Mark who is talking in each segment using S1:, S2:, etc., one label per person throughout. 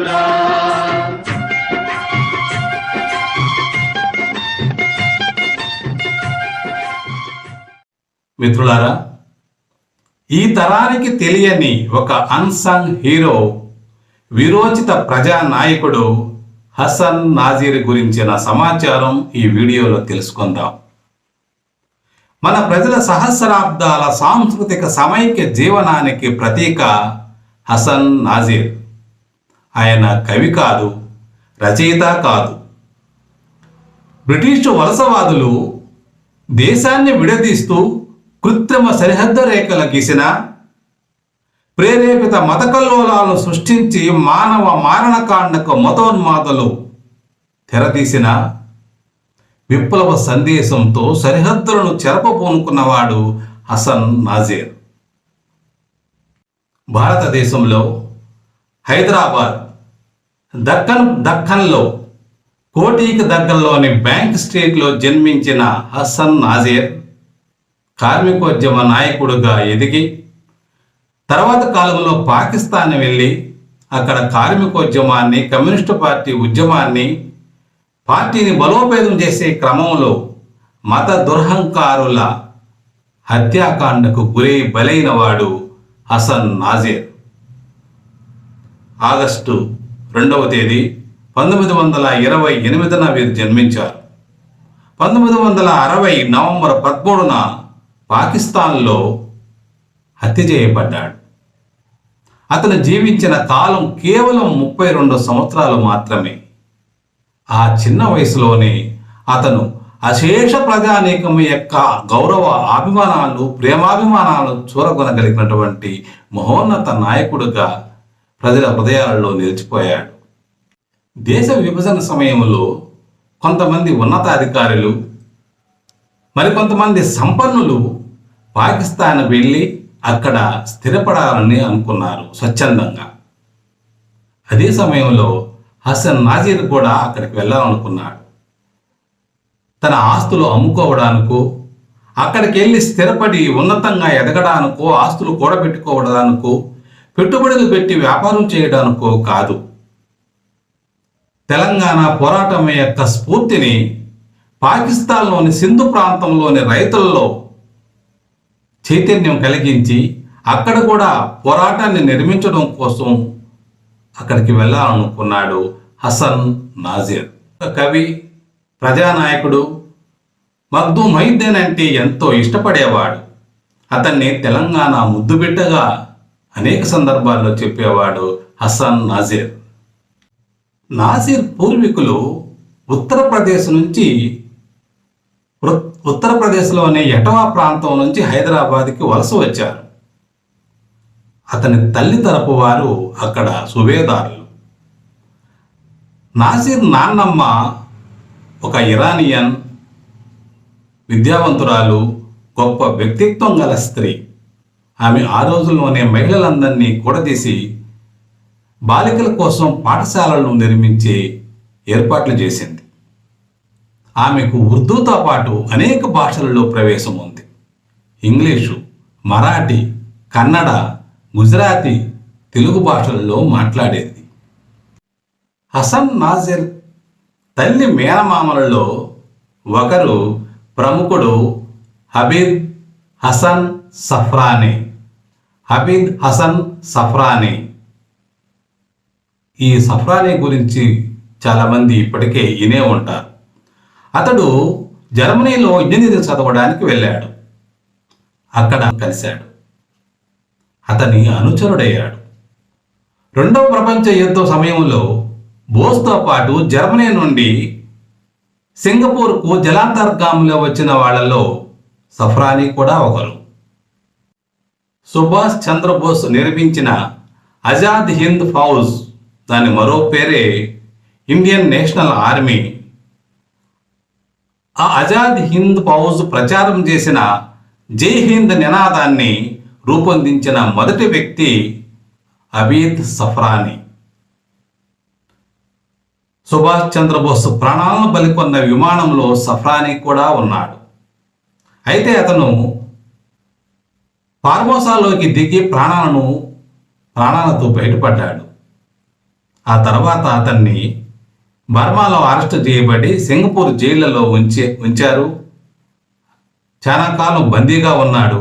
S1: దేవుడా.
S2: మిత్రులారా, ఈ తరానికి తెలియని ఒక అన్సంగ్ హీరో, విరోచిత ప్రజానాయకుడు హసన్ నాజీర్ గురించిన సమాచారం ఈ వీడియోలో తెలుసుకుందాం. మన ప్రజల సహస్రాబ్దాల సాంస్కృతిక సమైక్య జీవనానికి ప్రతీక హసన్ నాజీర్. ఆయన కవి కాదు, రచయిత కాదు. బ్రిటిషు వలసవాదులు దేశాన్ని విడదీస్తూ కృత్రిమ సరిహద్దు రేఖలు గీసిన, ప్రేరేపిత మతకల్లోలాలను సృష్టించి మానవ మారణకాండకు మతోన్మాదులు తెరతీసిన, విప్లవ సందేశంతో సరిహద్దులను చెరపబూనుకున్నవాడు హసన్ నాజీర్. భారతదేశంలో హైదరాబాద్ దక్కన్లో కోటికి దగ్గరలోని బ్యాంక్ స్ట్రీట్లో జన్మించిన హసన్ నాజీర్ కార్మికోద్యమ నాయకుడుగా ఎదిగి తర్వాత కాలంలో పాకిస్తాన్ వెళ్ళి అక్కడ కార్మికోద్యమాన్ని, కమ్యూనిస్టు పార్టీ ఉద్యమాన్ని, పార్టీని బలోపేతం చేసే క్రమంలో మత దురహంకారుల హత్యాకాండకు గురై బలైన వాడు హసన్ నాజీర్. ఆగస్టు 2వ తేదీ 1928న వీరు జన్మించారు. 1960 నవంబర్ 13న పాకిస్తాన్లో హత్య చేయబడ్డాడు. అతను జీవించిన కాలం కేవలం 32 సంవత్సరాలు మాత్రమే. ఆ చిన్న వయసులోనే అతను అశేష ప్రజానీకం యొక్క గౌరవ అభిమానాలు, ప్రేమాభిమానాలు చూరగొనగలిగినటువంటి మహోన్నత నాయకుడుగా ప్రజల హృదయాలలో నిలిచిపోయాడు. దేశ విభజన సమయంలో కొంతమంది ఉన్నతాధికారులు, మరికొంతమంది సంపన్నులు పాకిస్తాన్ వెళ్ళి అక్కడ స్థిరపడాలని అనుకున్నారు స్వచ్ఛందంగా. అదే సమయంలో హసన్ నాజీర్ కూడా అక్కడికి వెళ్ళాలనుకున్నాడు. తన ఆస్తులు అమ్ముకోవడానికో, అక్కడికి వెళ్ళి స్థిరపడి ఉన్నతంగా ఎదగడానికో, ఆస్తులు కూడబెట్టుకోవడానికో, పెట్టుబడులు పెట్టి వ్యాపారం చేయడానికో కాదు. తెలంగాణ పోరాటం యొక్క స్ఫూర్తిని పాకిస్తాన్లోని సింధు ప్రాంతంలోని రైతుల్లో చైతన్యం కలిగించి అక్కడ కూడా పోరాటాన్ని నిర్మించడం కోసం అక్కడికి వెళ్ళాలనుకున్నాడు హసన్ నాజీర్. కవి, ప్రజానాయకుడు, మగ్దూ మొహిద్దీన్ అంటే ఎంతో ఇష్టపడేవాడు. అతన్ని తెలంగాణ ముద్దుబిడ్డగా అనేక సందర్భాల్లో చెప్పేవాడు హసన్ నాజీర్. నాజీర్ పూర్వీకులు ఉత్తరప్రదేశ్లోని ఎటవా ప్రాంతం నుంచి హైదరాబాద్కి వలస వచ్చారు. అతని తల్లి తరపు వారు అక్కడ సుబేదారులు. నాజీర్ నాన్నమ్మ ఒక ఇరానియన్, విద్యావంతురాలు, గొప్ప వ్యక్తిత్వం గల స్త్రీ. ఆమె ఆ రోజుల్లోనే మహిళలందరినీ కూడదీసి బాలికల కోసం పాఠశాలలను నిర్మించి ఏర్పాట్లు చేసింది. ఆమెకు ఉర్దూతో పాటు అనేక భాషలలో ప్రవేశం ఉంది. ఇంగ్లీషు, మరాఠీ, కన్నడ, గుజరాతీ, తెలుగు భాషలలో మాట్లాడేది. హసన్ నాజీర్ తల్లి మేనమామలలో ఒకరు ప్రముఖుడు హబీద్ హసన్ సఫ్రానీ. ఈ సఫ్రానీ గురించి చాలామంది ఇప్పటికే వినే ఉంటారు. అతడు జర్మనీలో ఇంజనీరింగ్ చదవడానికి వెళ్ళాడు. అక్కడ కలిశాడు. అతని అనుచరుడయ్యాడు. 2వ ప్రపంచ యుద్ధం సమయంలో బోస్తో పాటు జర్మనీ నుండి సింగపూర్కు జలాంతర్గామిలో వచ్చిన వాళ్లలో సఫ్రానీ కూడా ఒకరు. సుభాష్ చంద్రబోస్ నిర్మించిన ఆజాద్ హింద్ ఫౌజ్, దాని మరో పేరే ఇండియన్ నేషనల్ ఆర్మీ, ఆ ఆజాద్ హింద్ ఫౌజ్ ప్రచారం చేసిన జై హింద్ నినాదాన్ని రూపొందించిన మొదటి వ్యక్తి హబీద్ సఫ్రానీ. సుభాష్ చంద్రబోస్ ప్రాణాలను బలికొన్న విమానంలో సఫ్రానీ కూడా ఉన్నాడు. అయితే అతను ఫార్మోసాలోకి దిగి ప్రాణాలతో బయటపడ్డాడు. ఆ తర్వాత అతన్ని బర్మాలో అరెస్టు చేయబడి సింగపూర్ జైళ్లలో ఉంచారు. చాలా కాలం బందీగా ఉన్నాడు.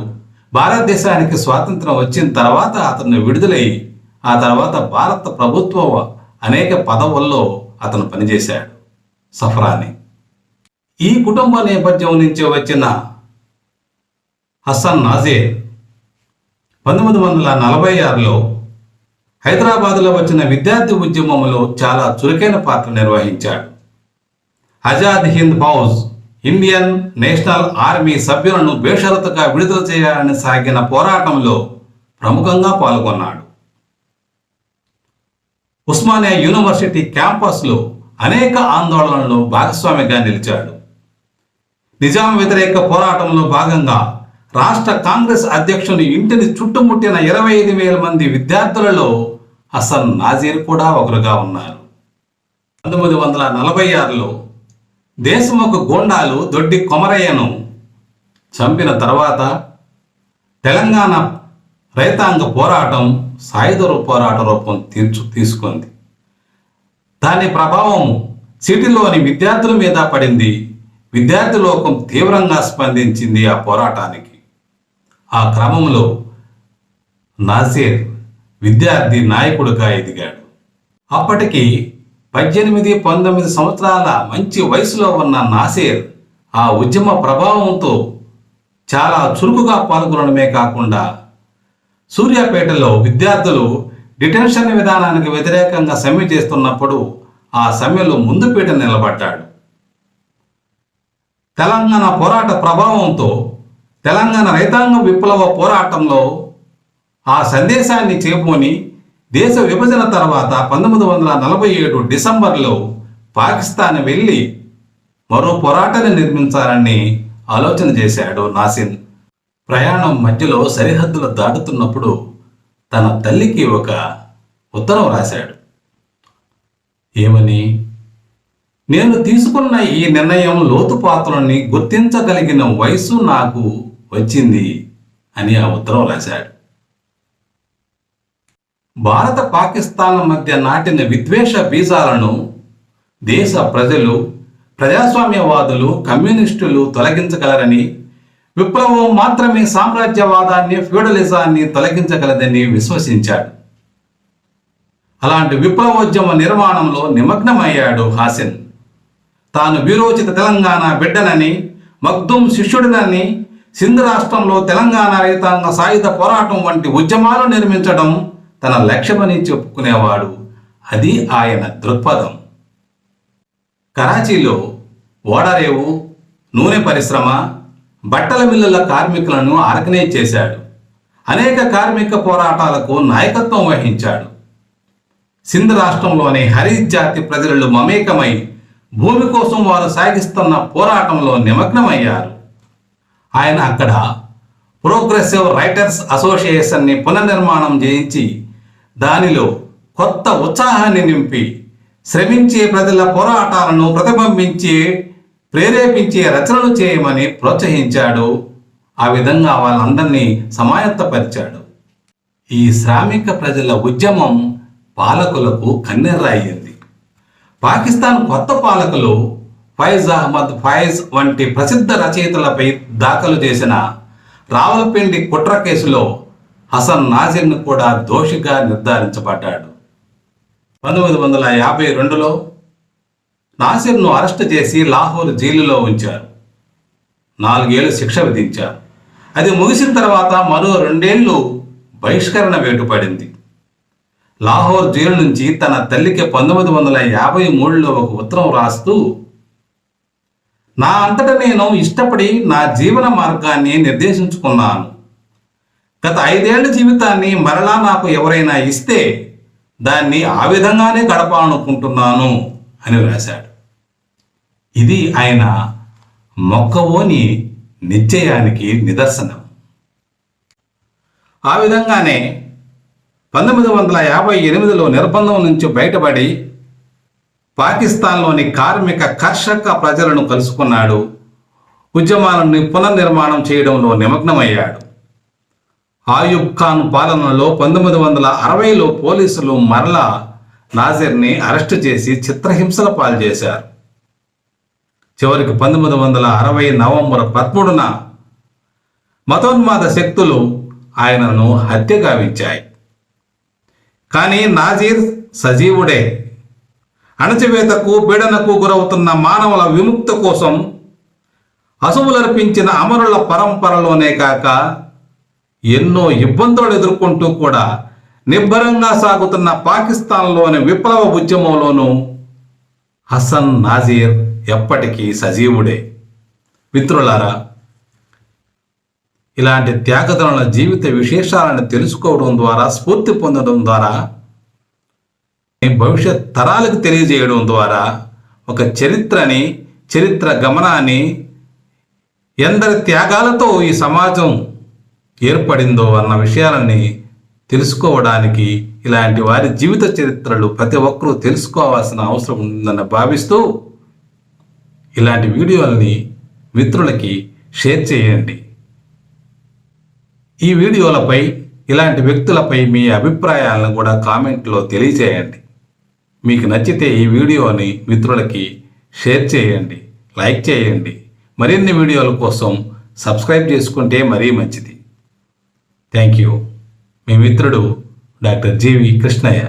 S2: భారతదేశానికి స్వాతంత్రం వచ్చిన తర్వాత అతను విడుదలై ఆ తర్వాత భారత ప్రభుత్వ అనేక పదవుల్లో అతను పనిచేశాడు సఫ్రాని. ఈ కుటుంబ నేపథ్యం నుంచి వచ్చిన హసన్ నాజీర్ 1946లో హైదరాబాదులో వచ్చిన విద్యార్థి ఉద్యమంలో చాలా చురుకైన పాత్ర నిర్వహించాడు. Azad Hind Fauj, Indian national army సభ్యులను బేషరతుగా విడుదల చేయాలని సాగిన పోరాటంలో ప్రముఖంగా పాల్గొన్నాడు. ఉస్మానియా యూనివర్సిటీ క్యాంపస్లో అనేక ఆందోళనల్లో భాగస్వామిగా నిలిచాడు. నిజాం వ్యతిరేక పోరాటంలో భాగంగా రాష్ట్ర కాంగ్రెస్ అధ్యక్షుని ఇంటిని చుట్టుముట్టిన 25,000 మంది విద్యార్థులలో హసన్ నాజీర్ కూడా ఒకరుగా ఉన్నారు. 1946లో దేశముఖ గూండాలు దొడ్డి కొమరయ్యను చంపిన తర్వాత తెలంగాణ రైతాంగ పోరాటం సాయుధ పోరాట రూపం తీసుకుంది. దాని ప్రభావం సిటీలోని విద్యార్థుల మీద పడింది. విద్యార్థి లోకం తీవ్రంగా స్పందించింది ఆ పోరాటానికి. ఆ క్రమంలో నాజీర్ విద్యార్థి నాయకుడిగా ఎదిగాడు. అప్పటికి 18-19 సంవత్సరాల మంచి వయసులో ఉన్న నాజీర్ ఆ ఉద్యమ ప్రభావంతో చాలా చురుకుగా పాల్గొనడమే కాకుండా సూర్యాపేటలో విద్యార్థులు డిటెన్షన్ విధానానికి వ్యతిరేకంగా సమ్మె చేస్తున్నప్పుడు ఆ సమ్మెలో ముందుపీట నిలబడ్డాడు. తెలంగాణ పోరాట ప్రభావంతో తెలంగాణ రైతాంగ విప్లవ పోరాటంలో ఆ సందేశాన్ని చేపూని దేశ విభజన తర్వాత 1947 డిసెంబర్లో పాకిస్తాన్ వెళ్ళి మరో పోరాటాన్ని నిర్మించాలని ఆలోచన చేశాడు నాసిన్. ప్రయాణం మధ్యలో సరిహద్దులు దాటుతున్నప్పుడు తన తల్లికి ఒక ఉత్తరం రాశాడు. ఏమని? నేను తీసుకున్న ఈ నిర్ణయం లోతుపాతులని గుర్తించగలిగిన వయసు నాకు వచ్చింది అని ఆ ఉత్తరం రాశాడు. భారత పాకిస్తాన్ల మధ్య నాటిన విద్వేష బీజాలను దేశ ప్రజలు, ప్రజాస్వామ్యవాదులు, కమ్యూనిస్టులు తొలగించగలరని, విప్లవం మాత్రమే సామ్రాజ్యవాదాన్ని, ఫ్యూడలిజాన్ని తొలగించగలదని విశ్వసించాడు. అలాంటి విప్లవోద్యమ నిర్మాణంలో నిమగ్నమయ్యాడు హాసిన్. తాను వీరోచిత తెలంగాణ బిడ్డనని, మగ్దూం శిష్యుడినని, సింధ్ రాష్ట్రంలో తెలంగాణ రైతాంగ సాయుధ పోరాటం వంటి ఉద్యమాలు నిర్మించడం తన లక్ష్యమని చెప్పుకునేవాడు. అది ఆయన దృక్పథం. కరాచీలో ఓడరేవు, నూనె పరిశ్రమ, బట్టల మిల్లుల కార్మికులను ఆర్గనైజ్ చేశాడు. అనేక కార్మిక పోరాటాలకు నాయకత్వం వహించాడు. సింధ్ రాష్ట్రంలోని హరీత్ జాతి ప్రజలు మమేకమై భూమి కోసం వారు సాగిస్తున్న పోరాటంలో నిమగ్నమయ్యారు. ఆయన అక్కడ ప్రోగ్రెసివ్ రైటర్స్ అసోసియేషన్ని పునర్నిర్మాణం చేయించి దానిలో కొత్త ఉత్సాహాన్ని నింపి శ్రమించే ప్రజల పోరాటాలను ప్రతిబింబించి ప్రేరేపించే రచనలు చేయమని ప్రోత్సహించాడు. ఆ విధంగా వాళ్ళందరినీ సమాయత్తపరిచాడు. ఈ శ్రామిక ప్రజల ఉద్యమం పాలకులకు కన్నెర్రయ్యింది. పాకిస్తాన్ కొత్త పాలకులు ఫైజ్ అహ్మద్ ఫైజ్ వంటి ప్రసిద్ధ రచయితలపై దాఖలు చేసిన రావల్పిండి కుట్ర కేసులో హసన్ నాజీర్ను కూడా దోషిగా నిర్ధారించబడ్డాడు. 1952లో నాసిర్ను అరెస్టు చేసి లాహోర్ జైలులో ఉంచారు. 4 ఏళ్లు శిక్ష విధించారు. అది ముగిసిన తర్వాత మరో 2 ఏళ్లు బహిష్కరణ వేటు పడింది. లాహోర్ జైలు నుంచి తన తల్లికి 1953లో ఒక ఉత్తరం రాస్తూ, నా అంతటా నేను ఇష్టపడి నా జీవన మార్గాన్ని నిర్దేశించుకున్నాను. గత 5 ఏళ్ల జీవితాన్ని మరలా నాకు ఎవరైనా ఇస్తే దాన్ని ఆ విధంగానే గడపాలనుకుంటున్నాను అని రాశాడు. ఇది ఆయన మొక్కవోని నిశ్చయానికి నిదర్శనం. ఆ విధంగానే 1958లో నిర్బంధం నుంచి బయటపడి పాకిస్తాన్లోని కార్మిక కర్షక ప్రజలను కలుసుకున్నాడు. ఉద్యమాలను పునర్నిర్మాణం చేయడంలో నిమగ్నమయ్యాడు. ఆయూబ్ ఖాన్ పాలనలో 1960లో పోలీసులు మరలా నాజీర్ని అరెస్టు చేసి చిత్రహింసల పాలు చేశారు. చివరికి 1960 నవంబర్ 13న మతోన్మాద శక్తులు ఆయనను హత్య గావించాయి. కానీ నాజీర్ సజీవుడే. అణచివేతకు పీడనకు గురవుతున్న మానవుల విముక్తి కోసం అసువులర్పించిన అమరుల పరంపరలోనే కాక ఎన్నో ఇబ్బందులు ఎదుర్కొంటూ కూడా నిబ్బరంగా సాగుతున్న పాకిస్తాన్లోని విప్లవ ఉద్యమంలోనూ హసన్ నాజీర్ ఎప్పటికీ సజీవుడే. మిత్రులారా, ఇలాంటి త్యాగదనుల జీవిత విశేషాలను తెలుసుకోవడం ద్వారా, స్ఫూర్తి పొందడం ద్వారా, భవిష్యత్ తరాలకు తెలియజేయడం ద్వారా ఒక చరిత్ర గమనాన్ని, ఎందరి త్యాగాలతో ఈ సమాజం ఏర్పడిందో అన్న విషయాలని తెలుసుకోవడానికి ఇలాంటి వారి జీవిత చరిత్రలు ప్రతి ఒక్కరూ తెలుసుకోవాల్సిన అవసరం ఉందని భావిస్తూ ఇలాంటి వీడియోలని మిత్రులకి షేర్ చేయండి. ఈ వీడియోలపై, ఇలాంటి వ్యక్తులపై మీ అభిప్రాయాలను కూడా కామెంట్లో తెలియజేయండి. మీకు నచ్చితే ఈ వీడియోని మిత్రులకి షేర్ చేయండి, లైక్ చేయండి. మరిన్ని వీడియోల కోసం సబ్స్క్రైబ్ చేసుకుంటే మరీ మంచిది. Thank you. మీ మిత్రుడు డాక్టర్ జీవి కృష్ణయ్య.